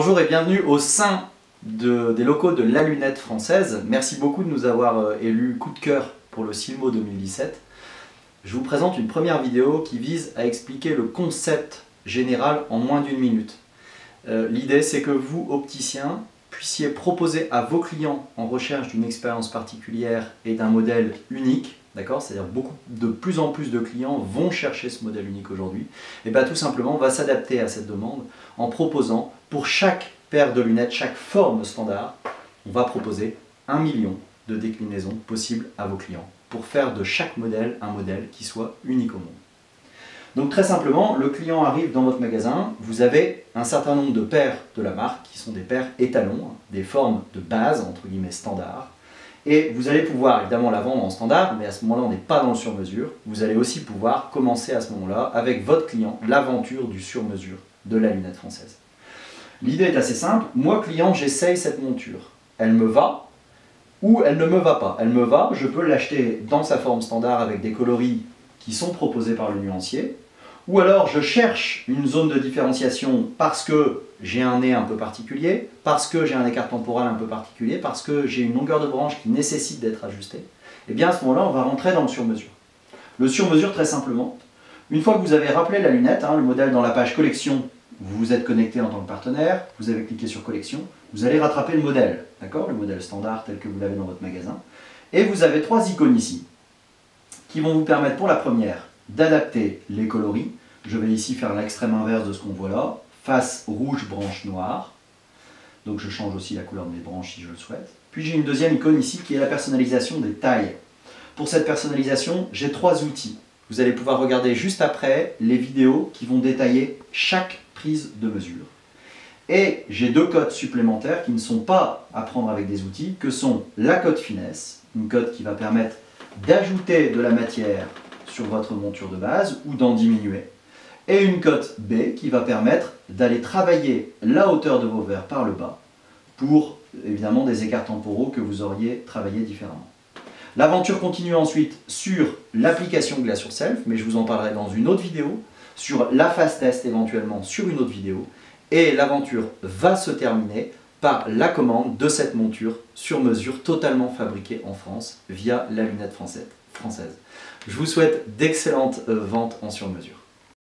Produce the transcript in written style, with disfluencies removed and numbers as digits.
Bonjour et bienvenue au sein des locaux de La Lunette Française. Merci beaucoup de nous avoir élus coup de cœur pour le Silmo 2017. Je vous présente une première vidéo qui vise à expliquer le concept général en moins d'une minute. L'idée, c'est que vous, opticiens, puissiez proposer à vos clients en recherche d'une expérience particulière et d'un modèle unique, d'accord, c'est-à-dire de plus en plus de clients vont chercher ce modèle unique aujourd'hui, et bien tout simplement on va s'adapter à cette demande en proposant pour chaque paire de lunettes, chaque forme standard, on va proposer 1 million de déclinaisons possibles à vos clients pour faire de chaque modèle un modèle qui soit unique au monde. Donc très simplement, le client arrive dans votre magasin, vous avez un certain nombre de paires de la marque qui sont des paires étalons, des formes de base, entre guillemets standard, et vous allez pouvoir évidemment la vendre en standard, mais à ce moment-là on n'est pas dans le sur-mesure. Vous allez aussi pouvoir commencer à ce moment-là avec votre client l'aventure du sur-mesure de La Lunette Française. L'idée est assez simple, moi client j'essaye cette monture, elle me va ou elle ne me va pas. Elle me va, je peux l'acheter dans sa forme standard avec des coloris qui sont proposés par le nuancier, ou alors je cherche une zone de différenciation parce que j'ai un nez un peu particulier, parce que j'ai un écart temporal un peu particulier, parce que j'ai une longueur de branche qui nécessite d'être ajustée, et bien à ce moment-là on va rentrer dans le sur-mesure. Le sur-mesure très simplement, une fois que vous avez rappelé la lunette, le modèle dans la page collection, vous vous êtes connecté en tant que partenaire, vous avez cliqué sur collection, vous allez rattraper le modèle, d'accord, le modèle standard tel que vous l'avez dans votre magasin, et vous avez 3 icônes ici, qui vont vous permettre pour la première d'adapter les coloris. Je vais ici faire l'extrême inverse de ce qu'on voit là, face rouge, branche noire. Donc je change aussi la couleur de mes branches si je le souhaite. Puis j'ai une deuxième icône ici qui est la personnalisation des tailles. Pour cette personnalisation, j'ai 3 outils. Vous allez pouvoir regarder juste après les vidéos qui vont détailler chaque prise de mesure. Et j'ai 2 codes supplémentaires qui ne sont pas à prendre avec des outils, que sont la cote finesse, une cote qui va permettre d'ajouter de la matière sur votre monture de base ou d'en diminuer, et une cote B qui va permettre d'aller travailler la hauteur de vos verres par le bas pour évidemment des écarts temporaux que vous auriez travaillé différemment. L'aventure continue ensuite sur l'application Glassure Self, mais je vous en parlerai dans une autre vidéo, sur la phase test éventuellement sur une autre vidéo, et l'aventure va se terminer par la commande de cette monture sur mesure totalement fabriquée en France via La Lunette Française. Je vous souhaite d'excellentes ventes en sur mesure.